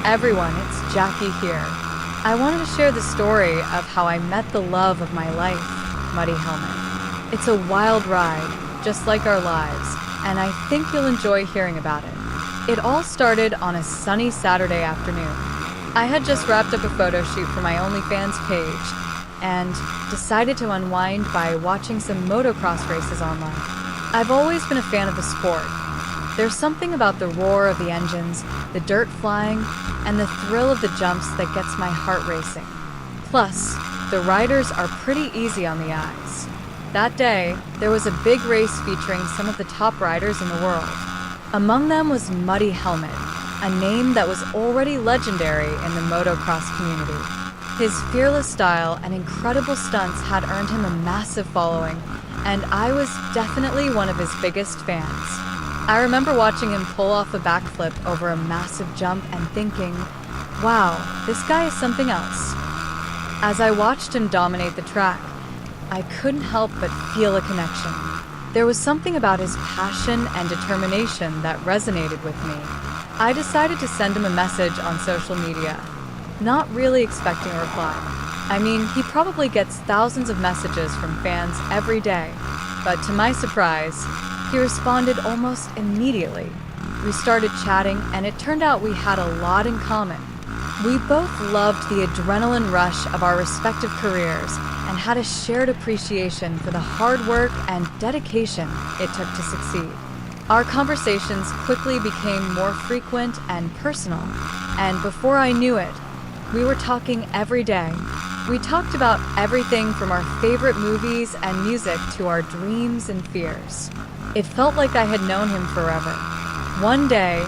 everyone, it's Jackie here. I wanted to share the story of how I met the love of my life, Muddy Helmet. It's a wild ride, just like our lives, and I think you'll enjoy hearing about it. It all started on a sunny Saturday afternoon. I had just wrapped up a photo shoot for my OnlyFans page and decided to unwind by watching some motocross races online. I've always been a fan of the sport. There's something about the roar of the engines, the dirt flying, and the thrill of the jumps that gets my heart racing. Plus, the riders are pretty easy on the eyes. That day, there was a big race featuring some of the top riders in the world. Among them was Muddy Helmet, a name that was already legendary in the motocross community. His fearless style and incredible stunts had earned him a massive following, and I was definitely one of his biggest fans. I remember watching him pull off a backflip over a massive jump and thinking, wow, this guy is something else. As I watched him dominate the track, I couldn't help but feel a connection. There was something about his passion and determination that resonated with me. I decided to send him a message on social media, not really expecting a reply. I mean, he probably gets thousands of messages from fans every day, but to my surprise, he responded almost immediately. We started chatting, and it turned out we had a lot in common. We both loved the adrenaline rush of our respective careers and had a shared appreciation for the hard work and dedication it took to succeed. Our conversations quickly became more frequent and personal, and before I knew it, we were talking every day. We talked about everything from our favorite movies and music to our dreams and fears. It felt like I had known him forever. One day,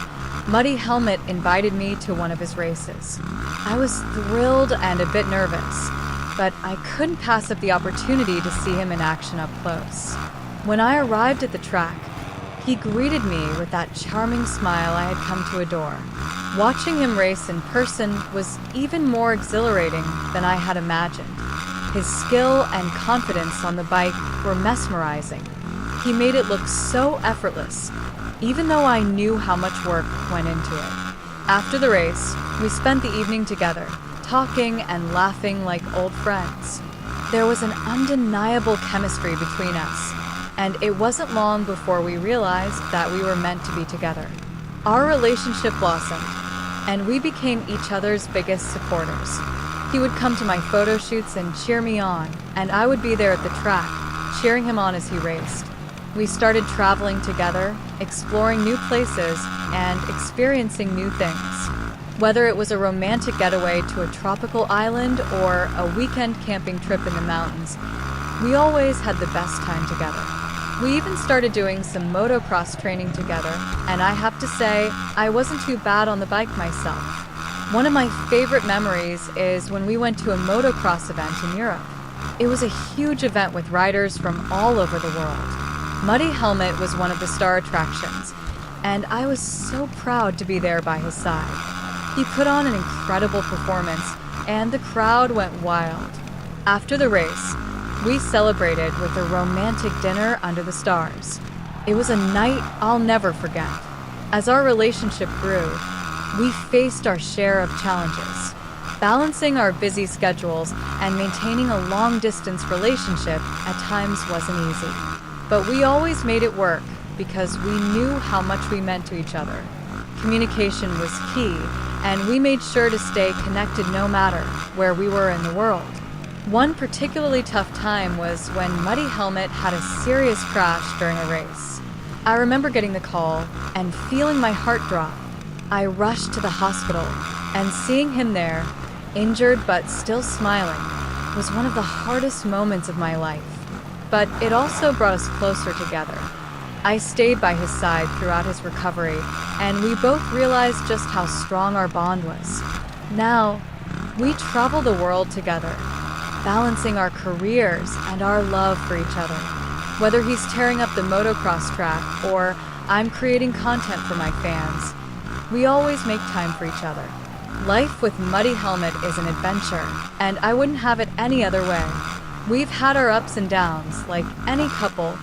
Muddy Helmet invited me to one of his races. I was thrilled and a bit nervous, but I couldn't pass up the opportunity to see him in action up close. When I arrived at the track, he greeted me with that charming smile I had come to adore. Watching him race in person was even more exhilarating than I had imagined. His skill and confidence on the bike were mesmerizing. He made it look so effortless, even though I knew how much work went into it. After the race, we spent the evening together, talking and laughing like old friends. There was an undeniable chemistry between us, and it wasn't long before we realized that we were meant to be together. Our relationship blossomed, and we became each other's biggest supporters. He would come to my photo shoots and cheer me on, and I would be there at the track, cheering him on as he raced. We started traveling together, exploring new places, and experiencing new things. Whether it was a romantic getaway to a tropical island or a weekend camping trip in the mountains, we always had the best time together. We even started doing some motocross training together, and I have to say, I wasn't too bad on the bike myself. One of my favorite memories is when we went to a motocross event in Europe. It was a huge event with riders from all over the world. Muddy Helmet was one of the star attractions, and I was so proud to be there by his side. He put on an incredible performance, and the crowd went wild. After the race, we celebrated with a romantic dinner under the stars. It was a night I'll never forget. As our relationship grew, we faced our share of challenges. Balancing our busy schedules and maintaining a long-distance relationship at times wasn't easy. But we always made it work because we knew how much we meant to each other. Communication was key, and we made sure to stay connected no matter where we were in the world. One particularly tough time was when Muddy Helmet had a serious crash during a race. I remember getting the call and feeling my heart drop. I rushed to the hospital, and seeing him there, injured but still smiling, was one of the hardest moments of my life. But it also brought us closer together. I stayed by his side throughout his recovery, and we both realized just how strong our bond was. Now, we travel the world together, balancing our careers and our love for each other. Whether he's tearing up the motocross track or I'm creating content for my fans, we always make time for each other. Life with Muddy Helmet is an adventure, and I wouldn't have it any other way. We've had our ups and downs, like any couple,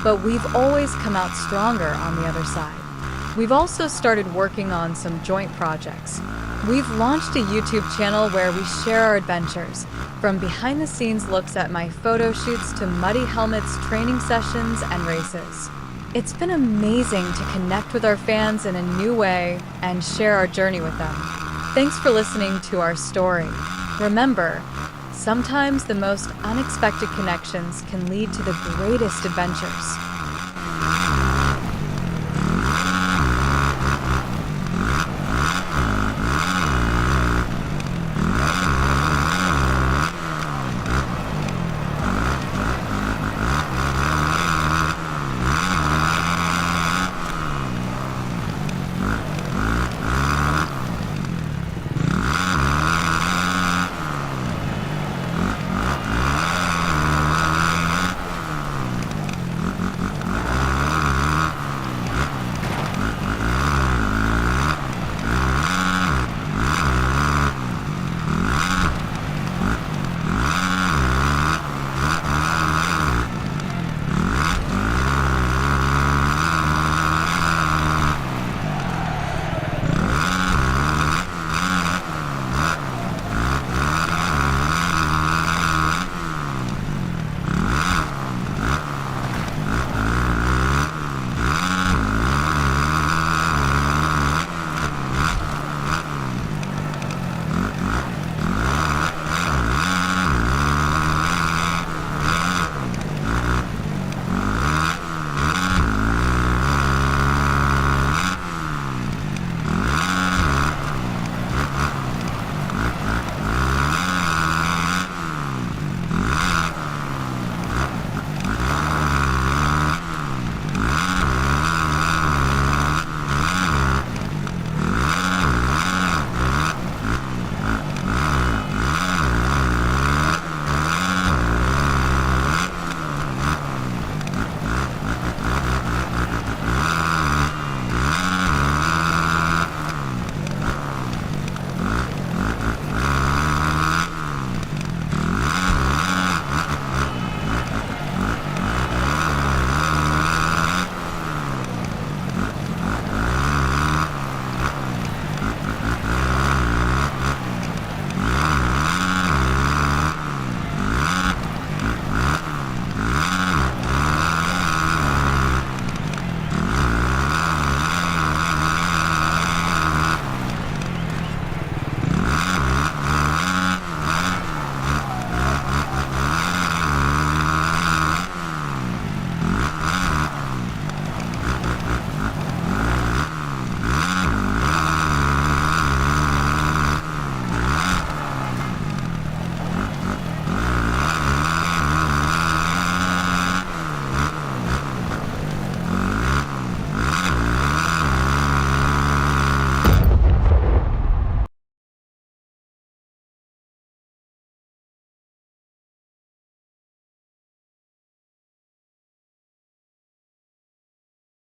but we've always come out stronger on the other side. We've also started working on some joint projects. We've launched a YouTube channel where we share our adventures, from behind-the-scenes looks at my photo shoots to Muddy Helmet's training sessions and races. It's been amazing to connect with our fans in a new way and share our journey with them. Thanks for listening to our story. Remember, sometimes the most unexpected connections can lead to the greatest adventures.